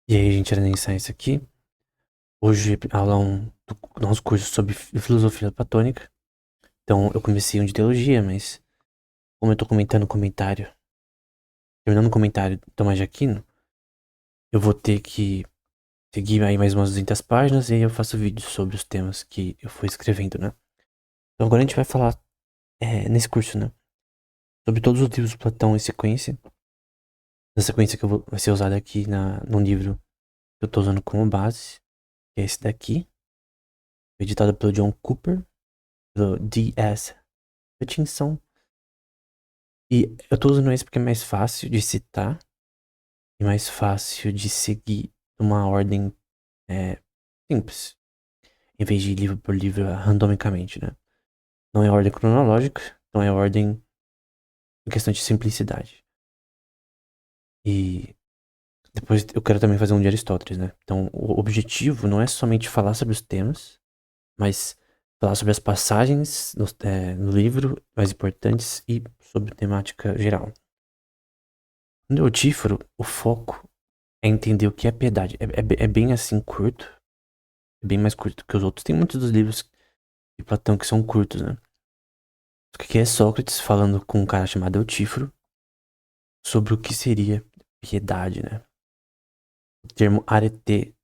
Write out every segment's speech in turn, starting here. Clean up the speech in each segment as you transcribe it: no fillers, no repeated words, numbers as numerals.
E aí, gente, era nem isso aqui. Hoje, aula 1 do nosso curso sobre filosofia platônica. Então, eu comecei um de teologia, mas como eu tô comentando o comentário, terminando o comentário do Tomás de Aquino, eu vou ter que seguir aí mais umas 200 páginas e aí eu faço vídeos sobre os temas que eu fui escrevendo, né? Então, agora a gente vai falar, nesse curso, né? Sobre todos os livros de Platão em sequência. Na sequência que vai ser usada aqui no livro que eu tô usando como base, que é esse daqui, editado pelo John Cooper, pelo D.S. Hutchinson. E eu tô usando esse porque é mais fácil de citar e mais fácil de seguir uma ordem simples, em vez de livro por livro randomicamente, né? Não é ordem cronológica, então é ordem em questão de simplicidade. E depois eu quero também fazer um de Aristóteles, né? Então o objetivo não é somente falar sobre os temas, mas falar sobre as passagens no livro mais importantes e sobre temática geral. No Eutíforo, o foco é entender o que é piedade. É bem assim curto. É bem mais curto que os outros. Tem muitos dos livros de Platão que são curtos, né? Aqui é Sócrates falando com um cara chamado Eutíforo sobre o que seria piedade, né? O termo arete,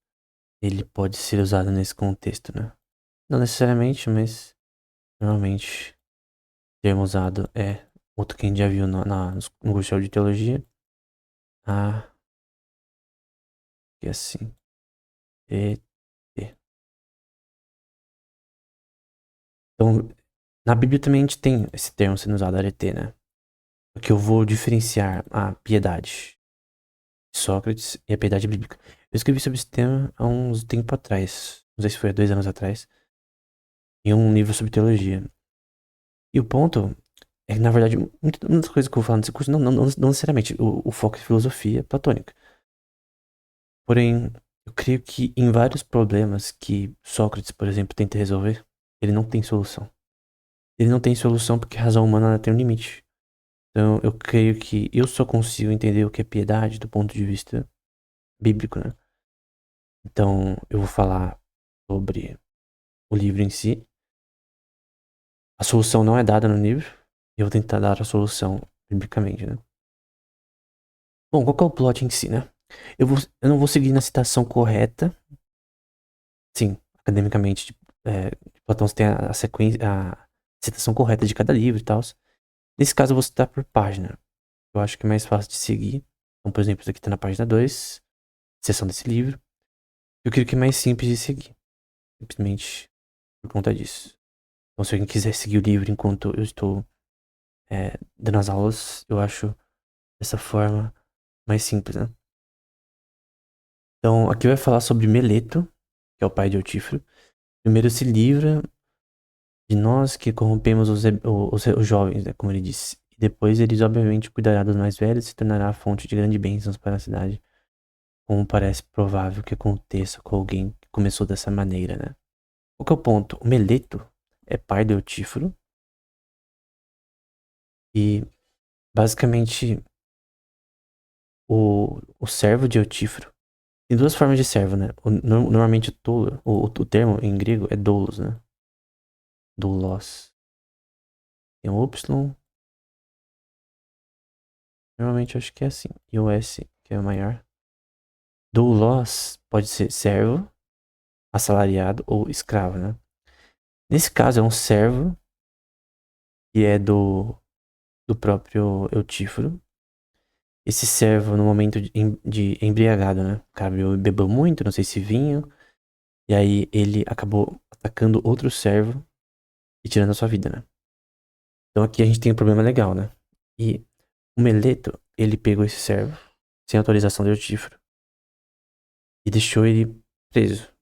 ele pode ser usado nesse contexto, né? Não necessariamente, mas normalmente o termo usado é outro que a gente já viu no curso de teologia. Ah, que é assim. E, e. Então, na Bíblia também a gente tem esse termo sendo usado, arete, né? Porque eu vou diferenciar a piedade de Sócrates e a piedade bíblica. Eu escrevi sobre esse tema há uns tempo atrás. Não sei se foi há 2 anos atrás. Em um livro sobre teologia. E o ponto é que, na verdade, muitas coisas que eu vou falar nesse curso não necessariamente o foco é filosofia platônica. Porém, eu creio que em vários problemas que Sócrates, por exemplo, tenta resolver, ele não tem solução. Ele não tem solução porque a razão humana ela tem um limite. Então, eu creio que eu só consigo entender o que é piedade do ponto de vista bíblico, né? Então, eu vou falar sobre o livro em si. A solução não é dada no livro. E eu vou tentar dar a solução biblicamente, né? Bom, qual que é o plot em si, né? Eu não vou seguir na citação correta. Sim, academicamente, Platão tem a sequência, a citação correta de cada livro e tal. Nesse caso, eu vou citar por página. Eu acho que é mais fácil de seguir. Então, por exemplo, isso aqui tá na página 2, seção desse livro. Eu creio que é mais simples de seguir. Simplesmente por conta disso. Então, se alguém quiser seguir o livro enquanto eu estou dando as aulas, eu acho dessa forma mais simples, né? Então, aqui vai falar sobre Meleto, que é o pai de Eutífero. Primeiro se livra de nós que corrompemos os jovens, né, como ele disse. E depois eles, obviamente, cuidará dos mais velhos e se tornará a fonte de grandes bênçãos para a cidade, como parece provável que aconteça com alguém que começou dessa maneira, né? Qual que é o ponto? O Meleto é pai de Eutífero e, basicamente, o servo de Eutífero tem duas formas de servo, né? Normalmente o termo em grego é doulos, né? Doulos. Tem um Y, normalmente eu acho que é assim. E o S, que é maior. Doulos pode ser servo, assalariado ou escravo, né? Nesse caso é um servo que é do próprio Eutíforo. Esse servo, no momento de embriagado, né? O cara bebeu muito, não sei se vinho. E aí ele acabou atacando outro servo e tirando a sua vida, né? Então aqui a gente tem um problema legal, né? E o Meleto, ele pegou esse servo, sem autorização do Eutífero, e deixou ele preso.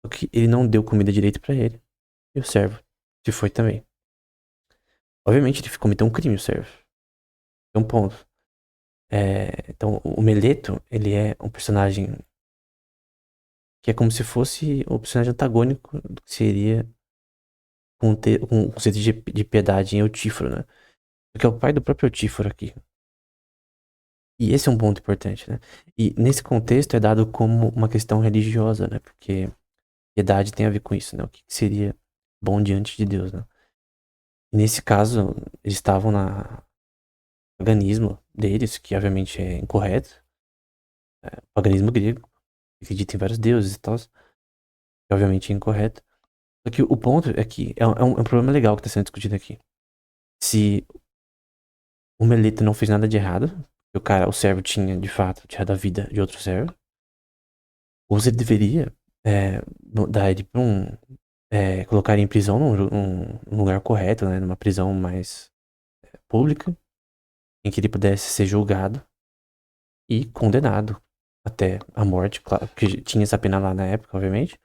Só que ele não deu comida direito pra ele. E o servo se foi também. Obviamente ele cometeu um crime, o servo. É um ponto. Então o Meleto, ele é um personagem que é como se fosse o personagem antagônico do que seria com o conceito de piedade em Eutíforo, né? Porque é o pai do próprio Eutíforo aqui. E esse é um ponto importante, né? E nesse contexto é dado como uma questão religiosa, né? Porque piedade tem a ver com isso, né? O que seria bom diante de Deus, né? E nesse caso, eles estavam na paganismo deles, que obviamente é incorreto, paganismo grego, acredita em vários deuses e tal, que obviamente é incorreto. Só que o ponto é que é um problema legal que está sendo discutido aqui. Se o Melito não fez nada de errado, o servo tinha de fato tirado a vida de outro servo, ou se ele deveria dar ele pra colocar ele em prisão num lugar correto, né? Numa prisão mais pública, em que ele pudesse ser julgado e condenado até a morte, claro, porque tinha essa pena lá na época, obviamente.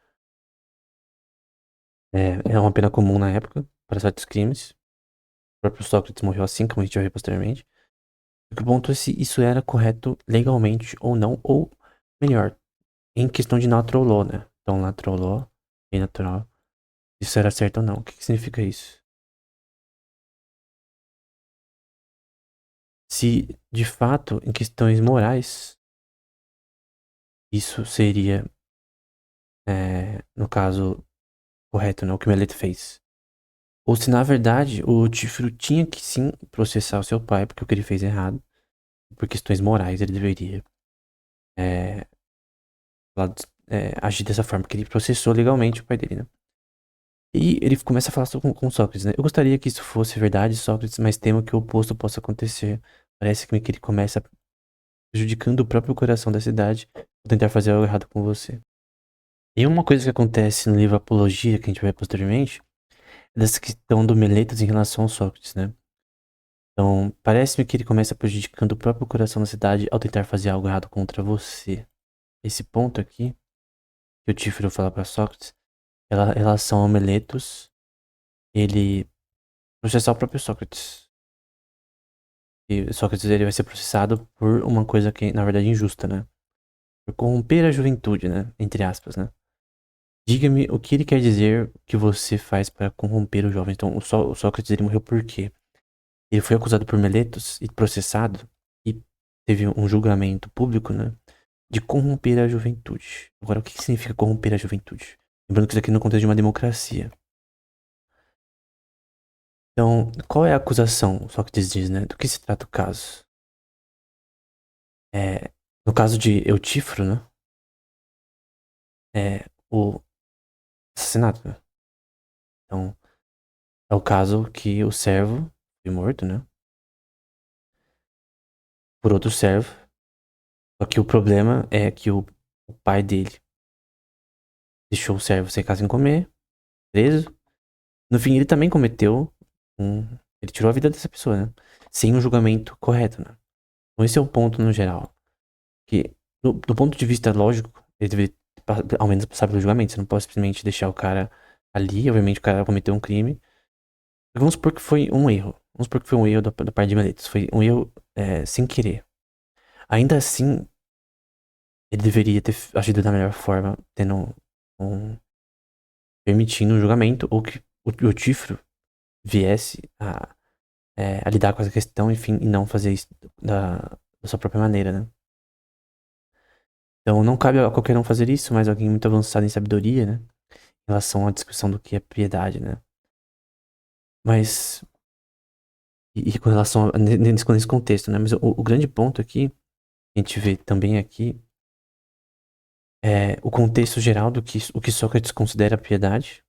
É uma pena comum na época para certos crimes. O próprio Sócrates morreu assim, como a gente vai ver posteriormente. O ponto é se isso era correto legalmente ou não, ou melhor, em questão de natural law, né? Então, natural law, bem natural, isso era certo ou não. O que significa isso? Se, de fato, em questões morais, isso seria, no caso, correto, né? O que o Meleto fez. Ou se, na verdade, o Tífero tinha que sim processar o seu pai, porque o que ele fez é errado, por questões morais, ele deveria é, agir dessa forma, porque ele processou legalmente o pai dele, né? E ele começa a falar com Sócrates, né? Eu gostaria que isso fosse verdade, Sócrates, mas temo que o oposto possa acontecer. Parece-me que ele começa prejudicando o próprio coração da cidade por tentar fazer algo errado com você. E uma coisa que acontece no livro Apologia, que a gente vai ver posteriormente, é dessa questão do Meletos em relação ao Sócrates, né? Então, parece-me que ele começa prejudicando o próprio coração da cidade ao tentar fazer algo errado contra você. Esse ponto aqui, que o Tífero fala para Sócrates, em relação ao Meletos, ele processar o próprio Sócrates. E Sócrates ele vai ser processado por uma coisa que, na verdade, é injusta, né? Por corromper a juventude, né? Entre aspas, né? Diga-me o que ele quer dizer que você faz para corromper os jovens. Então, o Sócrates ele morreu por quê? Ele foi acusado por Meletos e processado e teve um julgamento público, né? De corromper a juventude. Agora, o que significa corromper a juventude? Lembrando que isso aqui no contexto de uma democracia. Então, qual é a acusação? Sócrates diz, né? Do que se trata o caso? No caso de Eutífro, né? O assassinato, né? Então, é o caso que o servo foi morto, né? Por outro servo. Só que o problema é que o pai dele deixou o servo sem casa em comer, preso. No fim, ele também cometeu um. Ele tirou a vida dessa pessoa, né? Sem um julgamento correto, né? Então, esse é o ponto no geral. Que, do ponto de vista lógico, ele deveria ao menos passar pelo julgamento. Você não pode simplesmente deixar o cara ali. Obviamente, o cara cometeu um crime. Vamos supor que foi um erro. Vamos supor que foi um erro da parte de Meletos. Foi um erro sem querer. Ainda assim, ele deveria ter agido da melhor forma, um, permitindo um julgamento, ou que o Tifro viesse a lidar com essa questão, enfim, e não fazer isso da sua própria maneira, né? Então, não cabe a qualquer um fazer isso, mas alguém muito avançado em sabedoria, né? Em relação à discussão do que é piedade, né? Mas, e com relação nesse contexto, né? Mas o grande ponto aqui, a gente vê também aqui, o contexto geral do que o que Sócrates considera piedade,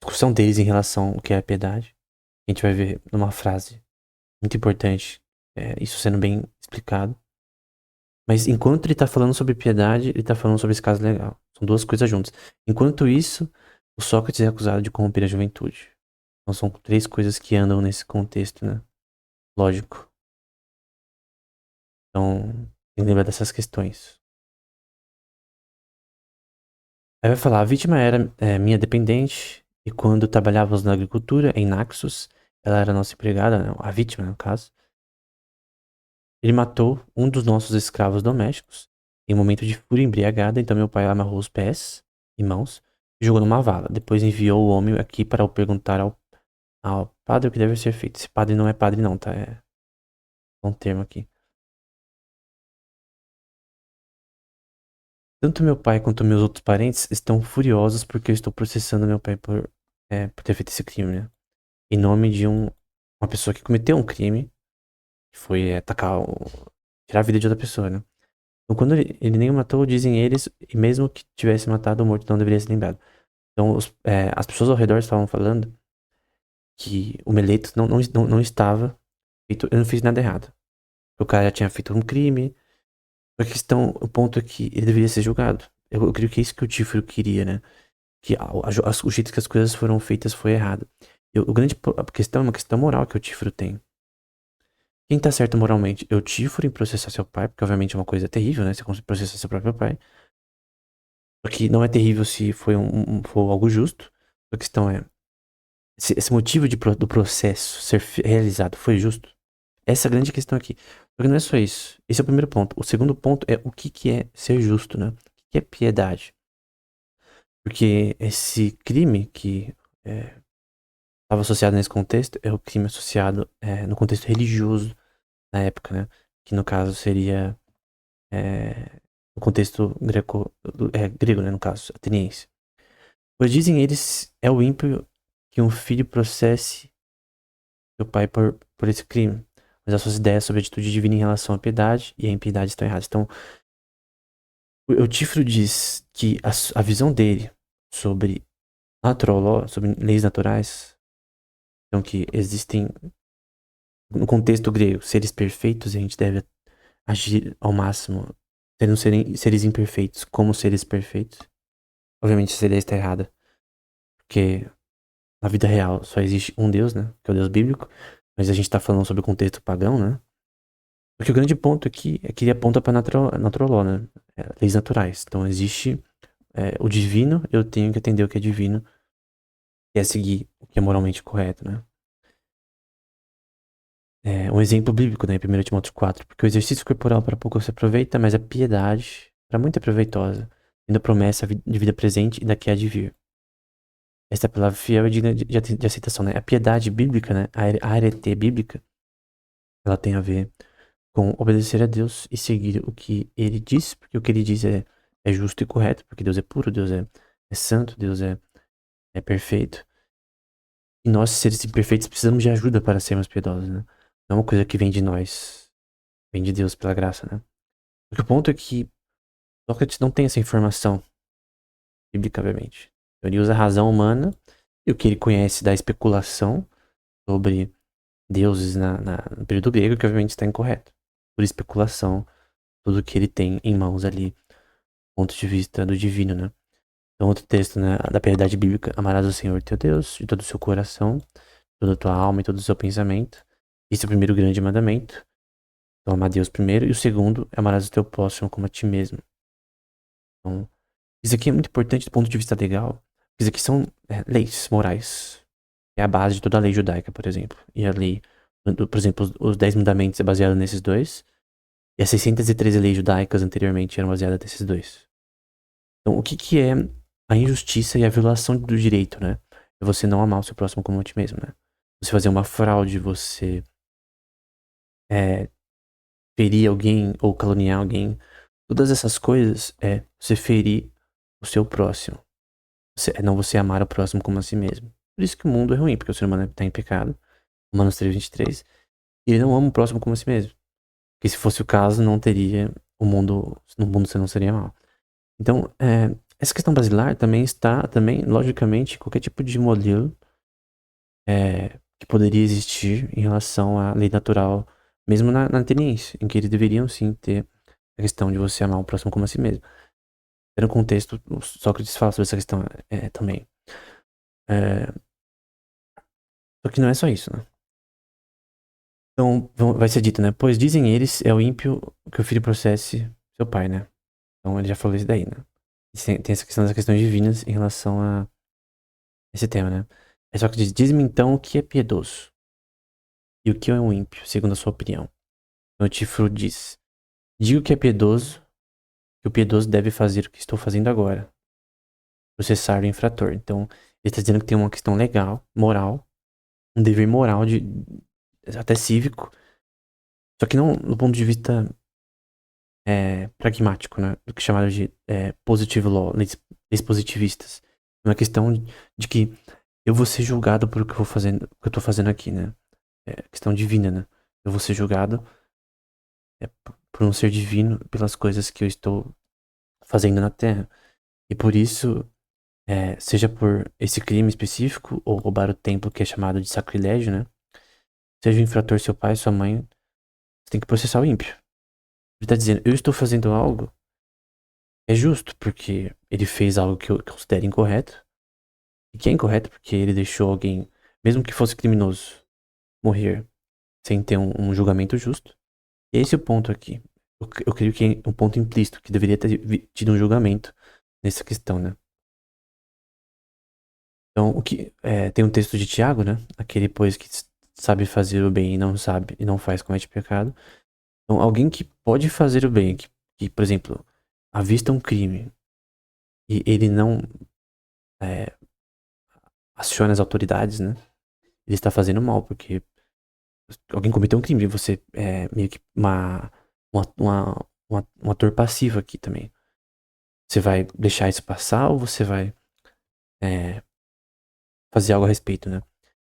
a discussão deles em relação ao que é a piedade. A gente vai ver numa frase muito importante, isso sendo bem explicado. Mas enquanto ele tá falando sobre piedade, ele tá falando sobre esse caso legal. São duas coisas juntas. Enquanto isso, o Sócrates é acusado de corromper a juventude. Então são três coisas que andam nesse contexto, né? Lógico. Então, tem que lembrar dessas questões. Aí vai falar, a vítima era minha dependente, e quando trabalhávamos na agricultura, em Naxos, ela era nossa empregada, né? A vítima, no caso. Ele matou um dos nossos escravos domésticos em um momento de fúria embriagada, então meu pai amarrou os pés e mãos e jogou numa vala. Depois enviou o homem aqui para o perguntar ao padre o que deve ser feito. Esse padre não é padre não, tá? um termo aqui. Tanto meu pai quanto meus outros parentes estão furiosos porque eu estou processando meu pai por ter feito esse crime, né? Em nome de uma pessoa que cometeu um crime, que foi tirar a vida de outra pessoa, né? Então, quando ele nem o matou, dizem eles, e mesmo que tivesse matado, o morto não deveria ser lembrado. Então, as pessoas ao redor estavam falando que o Meleto não estava feito, eu não fiz nada errado. O cara já tinha feito um crime. A questão, o ponto é que ele deveria ser julgado. Eu creio que é isso que o Tífero queria, né? Que o jeito que as coisas foram feitas foi errado. A questão é uma questão moral que o Tífero tem. Quem tá certo moralmente? É o Tífero em processar seu pai, porque obviamente é uma coisa terrível, né? Você processar seu próprio pai. Só que não é terrível se for algo justo. A questão é, se esse motivo do processo ser realizado foi justo? Essa é a grande questão aqui. Porque não é só isso. Esse é o primeiro ponto. O segundo ponto é o que é ser justo, né? O que é piedade? Porque esse crime que estava associado nesse contexto é o crime associado no contexto religioso na época, né? Que no caso seria no contexto grego, né? No caso, ateniense. Pois dizem eles, é o ímpio que um filho processe seu pai por esse crime. Mas as suas ideias sobre a atitude divina em relação à piedade e a impiedade estão erradas. Então, o Tifro diz que a visão dele sobre natural law, sobre leis naturais, então que existem, no contexto grego, seres perfeitos e a gente deve agir ao máximo, serem seres imperfeitos como seres perfeitos. Obviamente essa ideia está errada, porque na vida real só existe um Deus, né? Que é o Deus bíblico, mas a gente está falando sobre o contexto pagão, né? Porque o grande ponto aqui é que ele aponta para natural law, né? Leis naturais. Então existe o divino, eu tenho que entender o que é divino, que é seguir o que é moralmente correto, né? Um exemplo bíblico, né? Em 1 Timóteo 4. Porque o exercício corporal para pouco se aproveita, mas a piedade para muito é proveitosa, tendo a promessa de vida presente e da que há de vir. Esta palavra fiel é digna de aceitação, né? A piedade bíblica, né? A arete bíblica, ela tem a ver com obedecer a Deus e seguir o que ele diz, porque o que ele diz é justo e correto, porque Deus é puro, Deus é santo, Deus é perfeito. E nós, seres imperfeitos, precisamos de ajuda para sermos piedosos, né? Não é uma coisa que vem de nós, vem de Deus pela graça, né? Porque o ponto é que Sócrates não tem essa informação, biblicamente. Então, ele usa a razão humana e o que ele conhece da especulação sobre deuses no período grego, que obviamente está incorreto. Por especulação, tudo que ele tem em mãos ali, do ponto de vista do divino, né? Então, outro texto, né, da piedade bíblica: amarás o Senhor teu Deus de todo o seu coração, toda a tua alma e todo o seu pensamento. Esse é o primeiro grande mandamento. Então, amar Deus primeiro. E o segundo é amarás o teu próximo como a ti mesmo. Então, isso aqui é muito importante do ponto de vista legal. Isso aqui são leis morais. É a base de toda a lei judaica, por exemplo. E a lei, por exemplo, os 10 mandamentos é baseado nesses dois. E as 613 leis judaicas anteriormente eram baseadas nesses dois. Então, o que que é a injustiça e a violação do direito, né? É você não amar o seu próximo como a ti mesmo, né? Você fazer uma fraude, você ferir alguém ou caluniar alguém. Todas essas coisas é você ferir o seu próximo. É não você amar o próximo como a si mesmo. Por isso que o mundo é ruim, porque o ser humano está em pecado. Romanos 3:23. E ele não ama o próximo como a si mesmo. Porque se fosse o caso, não teria o mundo, no mundo você não seria mal. Então, essa questão basilar também está, também, logicamente, qualquer tipo de modelo que poderia existir em relação à lei natural, mesmo na ateniense, em que eles deveriam sim ter a questão de você amar o próximo como a si mesmo. No contexto, o Sócrates fala sobre essa questão também. Só que não é só isso, né? Então, vai ser dito, né? Pois dizem eles, é o ímpio que o filho processe seu pai, né? Então ele já falou isso daí, né? Tem essa questão das questões divinas em relação a esse tema, né? É só que diz-me então o que é piedoso e o que é um ímpio, segundo a sua opinião. Então, o Tifro diz: digo que é piedoso, que o piedoso deve fazer o que estou fazendo agora, processar o infrator. Então, ele está dizendo que tem uma questão legal, moral, um dever moral até cívico, Só que não do ponto de vista pragmático, né? Do que chamado de positive law, leis positivistas. É uma questão de que eu vou ser julgado por o que eu vou fazendo, o que eu tô fazendo aqui, né? É questão divina, né? Eu vou ser julgado por um ser divino pelas coisas que eu estou fazendo na Terra. E por isso, seja por esse crime específico ou roubar o templo que é chamado de sacrilégio, né? Seja o infrator seu pai, sua mãe, você tem que processar o ímpio. Ele tá dizendo, eu estou fazendo algo é justo, porque ele fez algo que eu considero incorreto. E que é incorreto porque ele deixou alguém, mesmo que fosse criminoso, morrer sem ter um julgamento justo. E esse é o ponto aqui. Eu creio que é um ponto implícito, que deveria ter tido um julgamento nessa questão, né? Então, tem um texto de Tiago, né? Aquele, pois, que sabe fazer o bem e não sabe, e não faz, comete pecado. Então, alguém que pode fazer o bem, que por exemplo, avista um crime e ele não é, aciona as autoridades, né? Ele está fazendo mal, porque alguém cometeu um crime, você é meio que um ator passivo aqui também. Você vai deixar isso passar ou você vai é, fazer algo a respeito, né?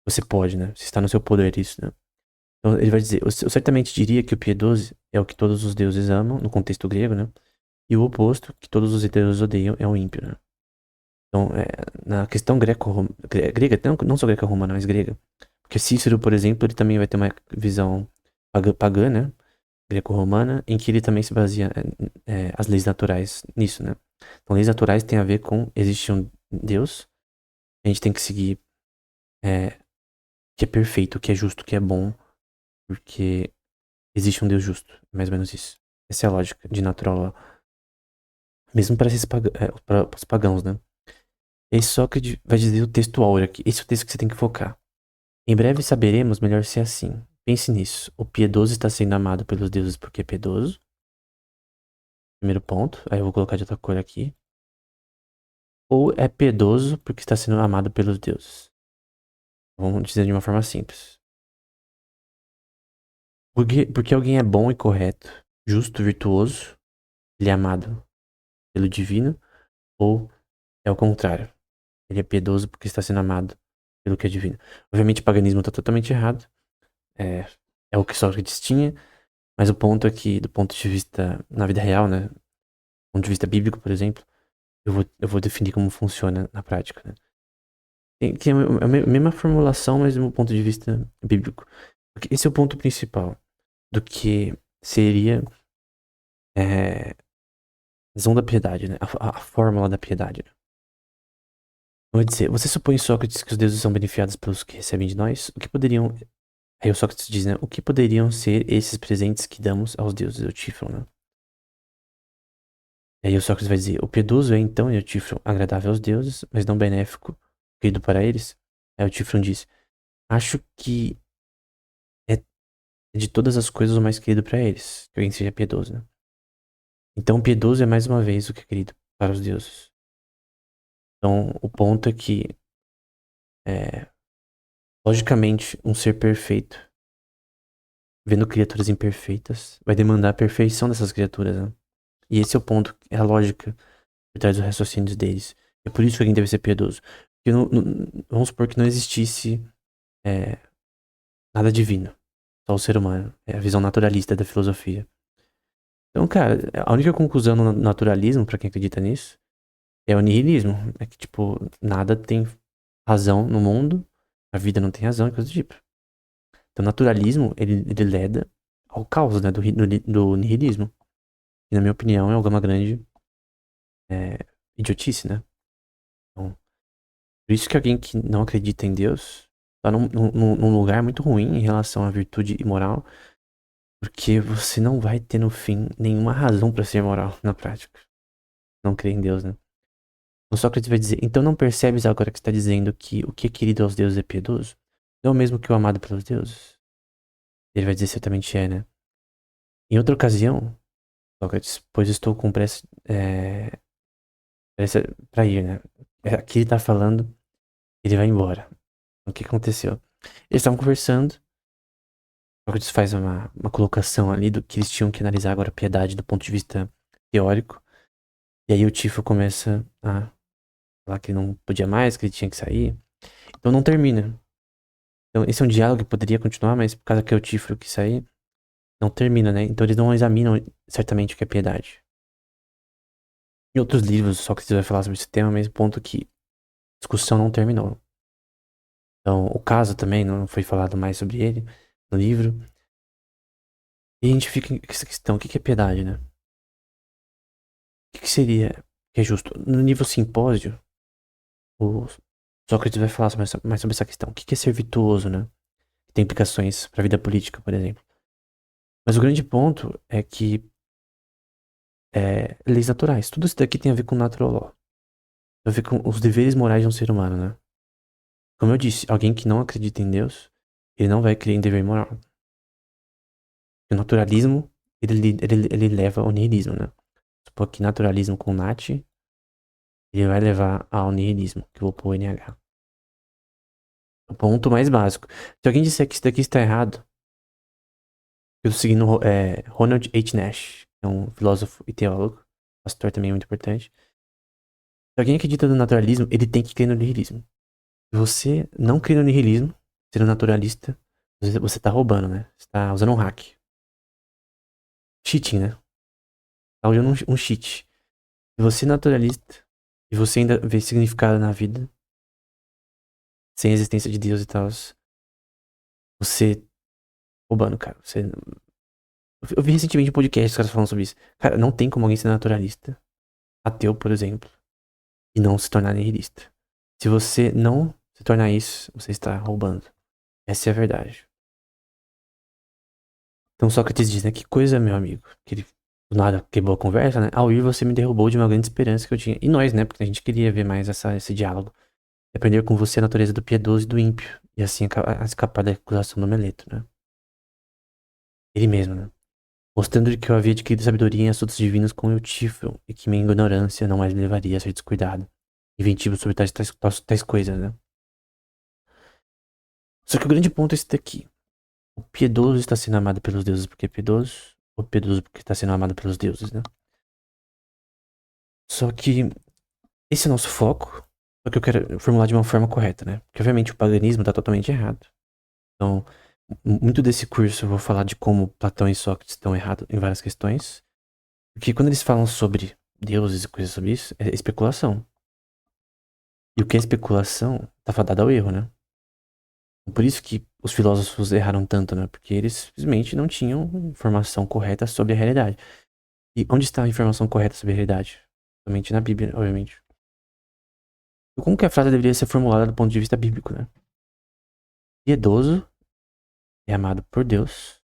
Você pode, né? Se está no seu poder isso, né? Então ele vai dizer, eu certamente diria que o piedoso é o que todos os deuses amam, no contexto grego, né? E o oposto, que todos os deuses odeiam, é o ímpio, né? Então, na questão grega, não só greco-romana, mas grega. Porque Cícero, por exemplo, ele também vai ter uma visão pagã, né? Greco-romana, em que ele também se baseia as leis naturais nisso, né? Então, leis naturais tem a ver com existe um Deus, a gente tem que seguir é, que é perfeito, que é justo, que é bom, porque existe um Deus justo, é mais ou menos isso. Essa é a lógica de natural law. Mesmo para para os pagãos, né? E Sócrates vai dizer o texto áureo aqui. Esse é o texto que você tem que focar. Em breve saberemos melhor se é assim. Pense nisso. O piedoso está sendo amado pelos deuses porque é piedoso. Primeiro ponto. Aí eu vou colocar de outra cor aqui. Ou é piedoso porque está sendo amado pelos deuses. Vamos dizer de uma forma simples. Porque alguém é bom e correto, justo, virtuoso, ele é amado pelo divino, ou é o contrário. Ele é piedoso porque está sendo amado pelo que é divino. Obviamente o paganismo está totalmente errado. É, é o que Sócrates tinha, mas o ponto é que, do ponto de vista na vida real, né? Do ponto de vista bíblico, por exemplo, eu vou definir como funciona na prática, né? Que é a mesma formulação, mas do ponto de vista bíblico. Porque esse é o ponto principal do que seria a razão da piedade, né? A fórmula da piedade. Né? Vou dizer, você supõe, Sócrates, que os deuses são beneficiados pelos que recebem de nós? O que poderiam... Aí o Sócrates diz, né? O que poderiam ser esses presentes que damos aos deuses? Eutífron, né? E aí o Sócrates vai dizer, o piedoso é então, Eutífron, agradável aos deuses, mas não benéfico, querido para eles? Aí o Eutífron diz, acho que é de todas as coisas o mais querido para eles, que alguém seja piedoso, né? Então, piedoso é mais uma vez o que é querido para os deuses. Então, o ponto é que, é, logicamente, um ser perfeito, vendo criaturas imperfeitas, vai demandar a perfeição dessas criaturas, né? E esse é o ponto, é a lógica por trás dos raciocínios deles. É por isso que alguém deve ser piedoso. Porque vamos supor que não existisse é, nada divino, só o ser humano. É a visão naturalista da filosofia. Então, cara, a única conclusão no naturalismo, pra quem acredita nisso, é o niilismo. É que, tipo, nada tem razão no mundo, a vida não tem razão e coisa do tipo. Então, o naturalismo, ele leda ao caos, né, do niilismo. E, na minha opinião, é uma grande é, idiotice, né? Então, por isso que alguém que não acredita em Deus tá num lugar muito ruim em relação à virtude e moral, porque você não vai ter, no fim, nenhuma razão pra ser moral na prática. Não crer em Deus, né? O Sócrates vai dizer, então não percebes agora que está dizendo que o que é querido aos deuses é piedoso? Não é o mesmo que o amado pelos deuses? Ele vai dizer certamente é, né? Em outra ocasião, Sócrates, pois estou com pressa pra ir, né? Aqui ele tá falando, ele vai embora. O que aconteceu? Eles estavam conversando, Sócrates faz uma colocação ali do que eles tinham que analisar agora a piedade do ponto de vista teórico. E aí o Tifo começa a falar que ele não podia mais, que ele tinha que sair. Então não termina. Então esse é um diálogo que poderia continuar, mas por causa que o Tifo quis sair, não termina, né? Então eles não examinam certamente o que é piedade. Em outros livros, Sócrates vai falar sobre esse tema, mas o ponto é que a discussão não terminou. Então o caso também não foi falado mais sobre ele no livro. E a gente fica com essa questão, o que é piedade, né? O que seria que é justo? No nível simpósio, o Sócrates vai falar mais sobre essa questão. O que é ser virtuoso, né? Tem implicações para a vida política, por exemplo. Mas o grande ponto é que leis naturais. Tudo isso daqui tem a ver com natural law. Tem a ver com os deveres morais de um ser humano, né? Como eu disse, alguém que não acredita em Deus, ele não vai crer em dever moral. O naturalismo, ele leva ao niilismo, né? Supor que naturalismo com Nat, ele vai levar ao niilismo, que eu vou pôr NH. O ponto mais básico. Se alguém disser que isso daqui está errado, eu tô seguindo Ronald H. Nash, que é um filósofo e teólogo, pastor também muito importante. Se alguém acredita no naturalismo, ele tem que crer no niilismo. Se você não crê no niilismo, sendo naturalista, você tá roubando, né? Você tá usando um hack. Cheating, né? Tá usando um cheat. Se você é naturalista e você ainda vê significado na vida, sem a existência de Deus e tal, você roubando, cara. Eu vi recentemente um podcast, os caras falando sobre isso. Cara, não tem como alguém ser naturalista, ateu, por exemplo, e não se tornar nihilista. Se você não se tornar isso, você está roubando. Essa é a verdade. Então Sócrates diz, né? Que coisa, meu amigo. Que ele do nada quebrou a conversa, né? Ao ir você me derrubou de uma grande esperança que eu tinha. E nós, né? Porque a gente queria ver mais esse diálogo. Aprender com você a natureza do piedoso e do ímpio. E assim escapar da acusação do Meleto, né? Ele mesmo, né? Mostrando-lhe que eu havia adquirido sabedoria em assuntos divinos com Eutífilo, e que minha ignorância não mais me levaria a ser descuidado, inventivo sobre tais coisas, né? Só que o grande ponto é esse daqui. O piedoso está sendo amado pelos deuses porque é piedoso, ou piedoso porque está sendo amado pelos deuses, né? Só que esse é o nosso foco, só que eu quero formular de uma forma correta, né? Porque obviamente o paganismo está totalmente errado. Então, muito desse curso eu vou falar de como Platão e Sócrates estão errados em várias questões. Porque quando eles falam sobre deuses e coisas sobre isso, é especulação. E o que é especulação tá fadado ao erro, né? Por isso que os filósofos erraram tanto, né? Porque eles simplesmente não tinham informação correta sobre a realidade. E onde está a informação correta sobre a realidade? Somente na Bíblia, obviamente. E como que a frase deveria ser formulada do ponto de vista bíblico, né? Piedoso é amado por Deus,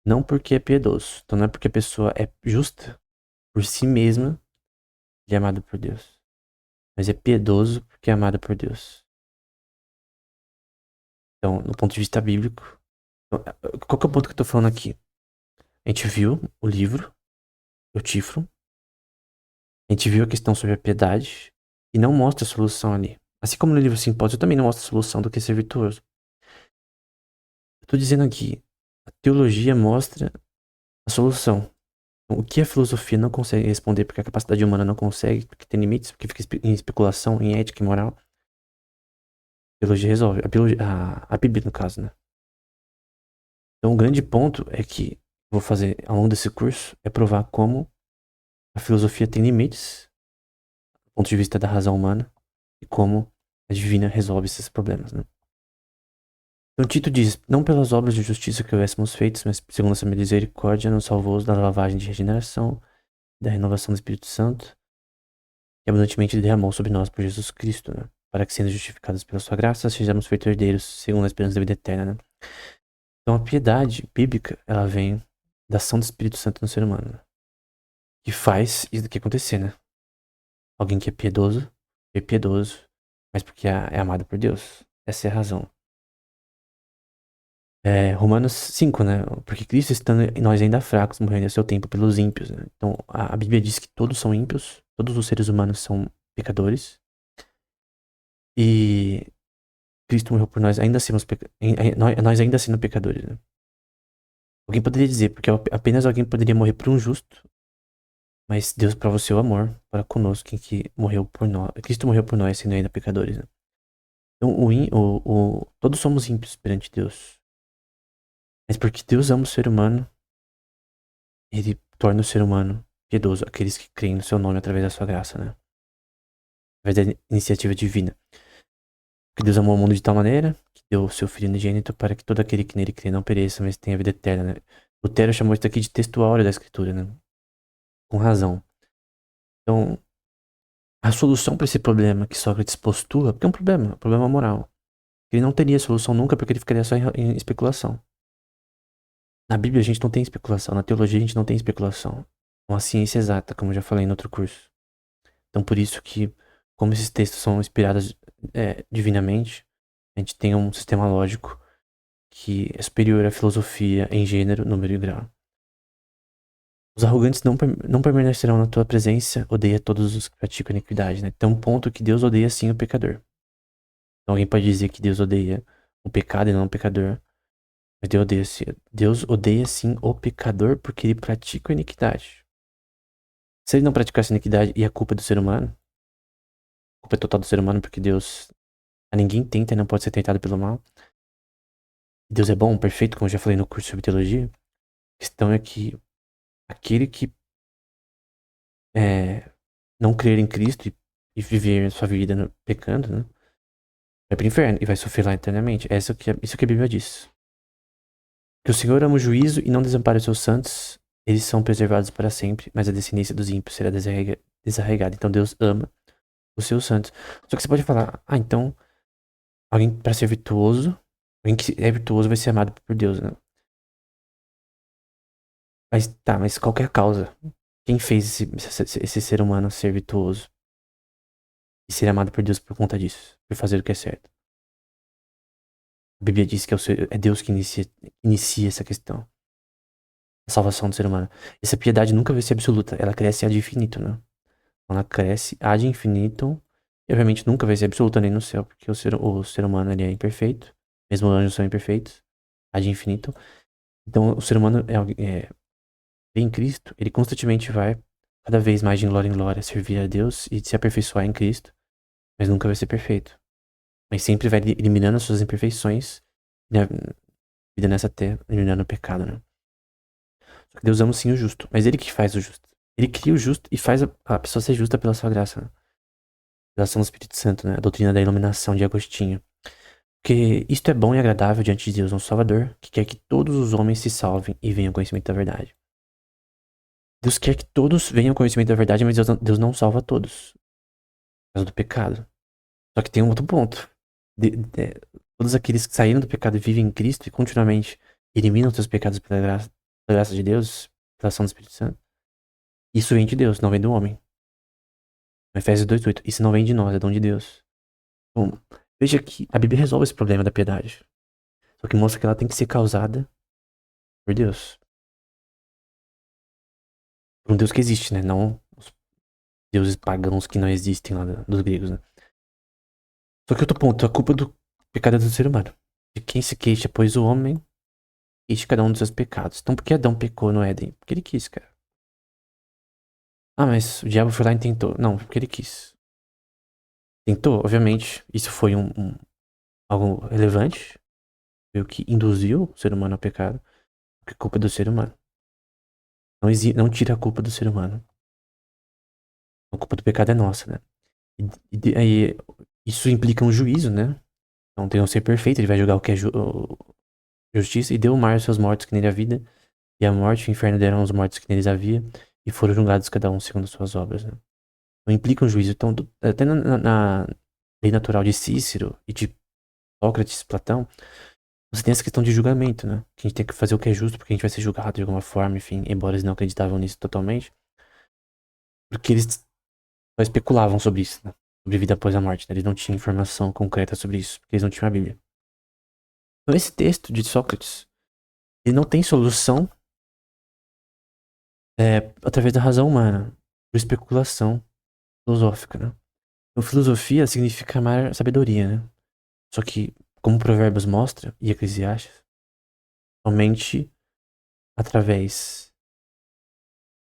não porque é piedoso. Então não é porque a pessoa é justa por si mesma, ele é amado por Deus. Mas é piedoso porque é amado por Deus. Então, no ponto de vista bíblico, qual que é o ponto que eu tô falando aqui? A gente viu o livro, o Tifron, a gente viu a questão sobre a piedade e não mostra a solução ali. Assim como no livro Simpósio, também não mostra a solução do que é ser virtuoso. Eu tô dizendo aqui, a teologia mostra a solução. Então, o que a filosofia não consegue responder, porque a capacidade humana não consegue, porque tem limites, porque fica em especulação, em ética e moral, a teologia resolve. A Bíblia, no caso, né? Então, o grande ponto é que vou fazer ao longo desse curso é provar como a filosofia tem limites do ponto de vista da razão humana e como a divina resolve esses problemas, né? Então Tito diz, não pelas obras de justiça que houvéssemos feitos, mas segundo a sua misericórdia, nos salvou da lavagem de regeneração, da renovação do Espírito Santo, que abundantemente derramou sobre nós por Jesus Cristo, né? Para que, sendo justificados pela sua graça, sejamos feitos herdeiros segundo a esperança da vida eterna, né? Então a piedade bíblica, ela vem da ação do Espírito Santo no ser humano, né? Que faz isso daqui acontecer, né? Alguém que é piedoso, mas porque é amado por Deus. Essa é a razão. Romanos 5, né? Porque Cristo estando em nós ainda fracos, morrendo a seu tempo pelos ímpios, né? Então a Bíblia diz que todos são ímpios, todos os seres humanos são pecadores. E Cristo morreu por nós ainda nós ainda sendo pecadores, né? Alguém poderia dizer, porque apenas alguém poderia morrer por um justo, mas Deus prova o seu amor para conosco, em que morreu por nós. Cristo morreu por nós, sendo ainda pecadores, né? Então, todos somos ímpios perante Deus. Mas porque Deus ama o ser humano, ele torna o ser humano piedoso, aqueles que creem no seu nome através da sua graça, né? Através da iniciativa divina. Porque Deus amou o mundo de tal maneira que deu o seu Filho unigênito para que todo aquele que nele crê não pereça, mas tenha vida eterna, né? Lutero chamou isso aqui de texto áureo da Escritura, né? Com razão. Então, a solução para esse problema que Sócrates postula, porque é um problema moral. Ele não teria solução nunca porque ele ficaria só em especulação. Na Bíblia a gente não tem especulação, na teologia a gente não tem especulação. É uma ciência exata, como eu já falei no outro curso. Então por isso que, como esses textos são inspirados divinamente, a gente tem um sistema lógico que é superior à filosofia em gênero, número e grau. Os arrogantes não permanecerão na tua presença, odeia todos os que praticam iniquidade, né? Tem um ponto que Deus odeia sim o pecador. Então alguém pode dizer que Deus odeia o pecado e não o pecador. Mas Deus odeia sim o pecador porque ele pratica a iniquidade. Se ele não praticasse a iniquidade e a culpa é do ser humano, a culpa é total do ser humano porque Deus a ninguém tenta e não pode ser tentado pelo mal. Deus é bom, perfeito, como eu já falei no curso sobre teologia. A questão é que aquele que não crer em Cristo e viver sua vida pecando, né, vai pro inferno e vai sofrer lá eternamente. Isso que a Bíblia diz. Que o Senhor ama o juízo e não desampara os seus santos, eles são preservados para sempre, mas a descendência dos ímpios será desarraigada. Então Deus ama os seus santos. Só que você pode falar, então, alguém para ser virtuoso, alguém que é virtuoso vai ser amado por Deus, né? Mas tá, mas qual que é a causa? Quem fez esse ser humano ser virtuoso e ser amado por Deus por conta disso? Por fazer o que é certo? A Bíblia diz que é Deus que inicia essa questão. A salvação do ser humano. Essa piedade nunca vai ser absoluta. Ela cresce ad infinito, né? Ela cresce ad infinitum. E obviamente nunca vai ser absoluta nem no céu, porque o ser humano ele é imperfeito. Mesmo os anjos são imperfeitos. Ad infinitum. Então o ser humano em Cristo, ele constantemente vai cada vez mais de glória em glória servir a Deus e se aperfeiçoar em Cristo. Mas nunca vai ser perfeito. Mas sempre vai eliminando as suas imperfeições na vida nessa terra, eliminando o pecado, né? Só que Deus ama sim o justo, mas ele que faz o justo. Ele cria o justo e faz a pessoa ser justa pela sua graça, né? Pela ação do Espírito Santo, né? A doutrina da iluminação de Agostinho. Porque isto é bom e agradável diante de Deus, um Salvador, que quer que todos os homens se salvem e venham ao conhecimento da verdade. Deus quer que todos venham ao conhecimento da verdade, mas Deus não salva todos. Por causa do pecado. Só que tem um outro ponto. Todos aqueles que saíram do pecado e vivem em Cristo e continuamente eliminam seus pecados pela graça de Deus, pela ação do Espírito Santo. Isso vem de Deus, não vem do homem. Efésios 2:8. Isso não vem de nós, é dom de Deus. Então, veja que a Bíblia resolve esse problema da piedade. Só que mostra que ela tem que ser causada por Deus. Por um Deus que existe, né? Não os deuses pagãos que não existem lá dos gregos, né? Só que outro ponto, a culpa do pecado é do ser humano. De quem se queixa, pois o homem queixa cada um dos seus pecados. Então por que Adão pecou no Éden? Porque ele quis, cara. Ah, mas o diabo foi lá e tentou. Não, porque ele quis. Tentou, obviamente, isso foi algo relevante. Foi o que induziu o ser humano ao pecado. Porque a culpa é do ser humano. Não tira a culpa do ser humano. A culpa do pecado é nossa, né? Aí isso implica um juízo, né? Então tem um ser perfeito, ele vai julgar o que é justiça. E deu o mar aos seus mortos que nele havia. E a morte e o inferno deram aos mortos que neles havia. E foram julgados cada um segundo as suas obras, né? Então implica um juízo. Então, até na lei natural de Cícero e de Sócrates, Platão, você tem essa questão de julgamento, né? Que a gente tem que fazer o que é justo, porque a gente vai ser julgado de alguma forma, enfim, embora eles não acreditavam nisso totalmente. Porque eles só especulavam sobre isso, né? Sobre vida após a morte, né? Eles não tinham informação concreta sobre isso, porque eles não tinham a Bíblia. Então esse texto de Sócrates, ele não tem solução através da razão humana, por especulação filosófica, né? Então filosofia significa amar sabedoria, né? Só que, como Provérbios mostra, e Eclesiastes, somente através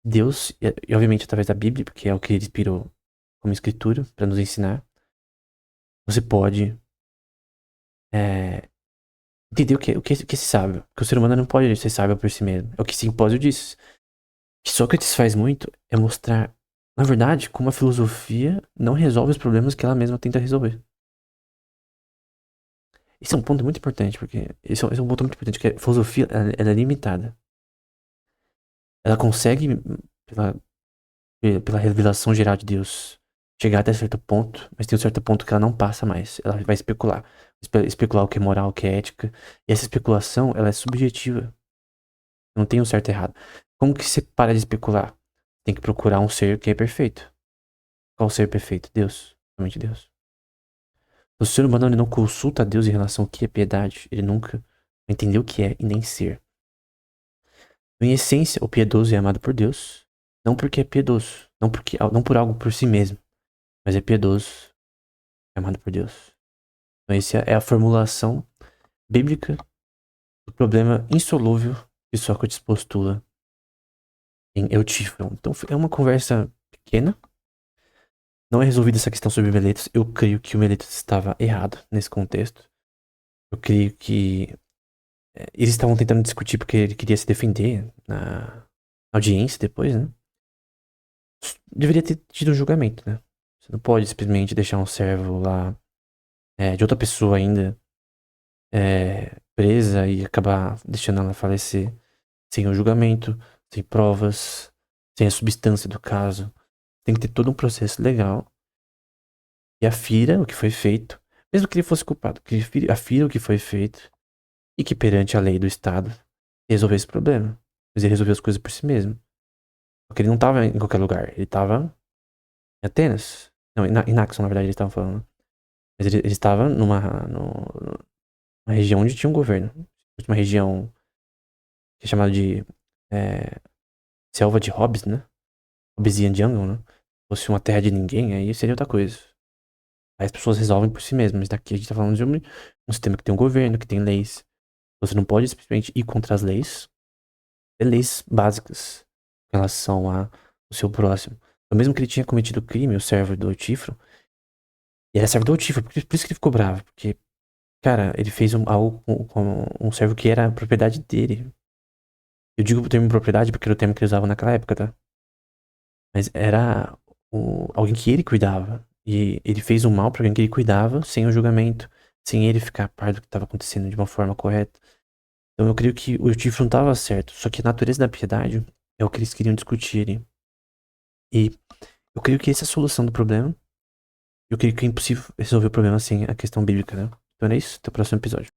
de Deus e obviamente através da Bíblia, porque é o que ele inspirou como escritura para nos ensinar, você pode entender o que se sabe. Porque o ser humano não pode ser sábio por si mesmo. É o que Simpósio diz. O que Sócrates faz muito é mostrar, na verdade, como a filosofia não resolve os problemas que ela mesma tenta resolver. Esse é um ponto muito importante, porque esse é um ponto muito importante, que a filosofia ela é limitada. Ela consegue, pela, pela revelação geral de Deus, chegar até certo ponto, mas tem um certo ponto que ela não passa mais. Ela vai especular. Especular o que é moral, o que é ética. E essa especulação, ela é subjetiva. Não tem um certo e errado. Como que você para de especular? Tem que procurar um ser que é perfeito. Qual ser perfeito? Deus. Somente Deus. O ser humano ele não consulta a Deus em relação ao que é piedade. Ele nunca entendeu o que é e nem ser. Em essência, o piedoso é amado por Deus, não porque é piedoso, não por algo por si mesmo, mas é piedoso, é amado por Deus. Então, essa é a formulação bíblica do problema insolúvel que Sócrates postula em Eutífron. Então, é uma conversa pequena. Não é resolvida essa questão sobre Meletos. Eu creio que o Meletos estava errado nesse contexto. Eu creio que eles estavam tentando discutir porque ele queria se defender na audiência depois, né? Deveria ter tido um julgamento, né? Você não pode simplesmente deixar um servo lá, de outra pessoa ainda, presa e acabar deixando ela falecer sem o julgamento, sem provas, sem a substância do caso. Tem que ter todo um processo legal que afira o que foi feito, mesmo que ele fosse culpado, que afira o que foi feito e que perante a lei do Estado resolvesse esse problema. Mas ele resolveu as coisas por si mesmo. Porque ele não estava em qualquer lugar, ele estava em Atenas. Não, em Naxos, na verdade, eles estavam falando. Mas ele estava numa região onde tinha um governo. Uma região que é chamada de selva de Hobbes, né? Hobbesian Jungle, né? Se fosse uma terra de ninguém, aí seria outra coisa. Aí as pessoas resolvem por si mesmas. Mas daqui a gente tá falando de um sistema que tem um governo, que tem leis. Você não pode simplesmente ir contra as leis. É leis básicas em relação ao seu próximo. Então, mesmo que ele tinha cometido crime, o servo do Eutífro, e era servo do Eutífro, por isso que ele ficou bravo. Porque, cara, ele fez algo com um servo que era propriedade dele. Eu digo o termo propriedade porque era o termo que ele usava naquela época, tá? Mas era alguém que ele cuidava. E ele fez um mal pra alguém que ele cuidava, sem o julgamento, sem ele ficar a par do que estava acontecendo de uma forma correta. Então eu creio que o Eutífro não estava certo. Só que a natureza da piedade é o que eles queriam discutir ali. E eu creio que essa é a solução do problema. Eu creio que é impossível resolver o problema sem a questão bíblica, né? Então é isso. Até o próximo episódio.